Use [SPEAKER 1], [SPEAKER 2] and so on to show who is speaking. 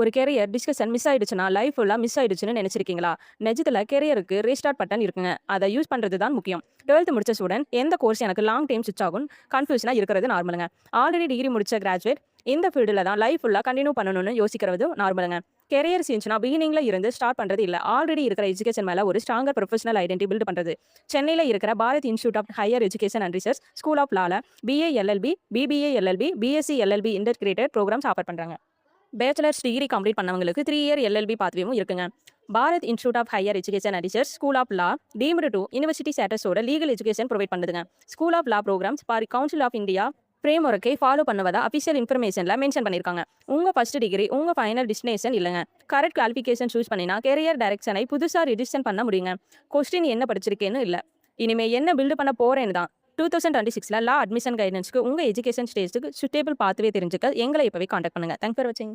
[SPEAKER 1] ஒரு career discussion miss ஆயிடுச்சுன்னா, life ஃபுல்லா மிஸ் ஆயிடுச்சுன்னு நெனச்சிருக்கீங்களா? நிஜத்துல கெரியருக்கு ரீஸ்டார்ட் பட்டன் இருக்குங்க. அத யூஸ் பண்றது தான் முக்கியம். 12th முடிச்ச ஸ்டூடண்ட் எந்த கோர்ஸ் எனக்கு லாங் டைம் ஸ்விட்ச் ஆகும் கன்ஃப்யூஷனா இருக்கிறது நார்மலுங்க. ஆல்ரெடி டிகிரி முடிச்ச கிராஜுவேட் இந்த ஃபீல்டுல தான் லைஃப் ஃபுல்லா கன்டின்யூ பண்ணணும்னு யோசிக்கிறது நார்மலுங்க. கெரியர் சேஞ்ச்னா பிகினிங்ல இருந்து ஸ்டார்ட் பண்றது இல்ல. ஆல்ரெடி இருக்கிற எஜுகேஷன் மேல ஒரு ஸ்ட்ராங்கர் ப்ரொஃபஷனல் ஐடென்டிட்டி பில்ட் பண்றது. சென்னையில இருக்கிற Bharat institute of higher education and research school of law BA LLB, BBA LLB, BSc LLB integrated programmes offer பண்றாங்க. பேச்சுலர்ஸ் டிகிரி கம்ப்ளீட் பண்ணவங்களுக்கு 3 இயர் எல்எல்பி பாத்வேவும் இருக்குங்க. Bharat institute of higher education and research school of law deemed to university ஸ்டேட்டஸோட legal education provide பண்ணுதுங்க. School of law programmes bar council of India ஃப்ரேம் ஒர்க்கை follow பண்ணுவதா official இன்ஃபர்மேஷன்ல மென்ஷன் பண்ணியிருக்காங்க. உங்க ஃபர்ஸ்ட் டிகிரி உங்க ஃபைனல் டெஸ்டினேஷன் இல்லைங்க. கரெக்ட் குவாலிஃபிகேஷன் சூஸ் பண்ணினா கெரியர் டைரக்ஷனை புதுசா ரிஜிஸ்டர் பண்ண முடியுங்க. கொஸ்டின் என்ன படிச்சிருக்கேன்னு இல்ல, இனிமே என்ன பில்டு பண்ண போறேன்னு தான். 2026ல லா அட்மிஷன் கைடன்ஸ்க்கு உங்க எஜுகேஷன் ஸ்டேஜ்க்கு சுட்டேபிள் பாத்வே தெரிஞ்சுக்க எங்களை இப்பவே காண்டாக்ட் பண்ணுங்க. தேங்க்ஸ் ஃபார் வாட்சிங்.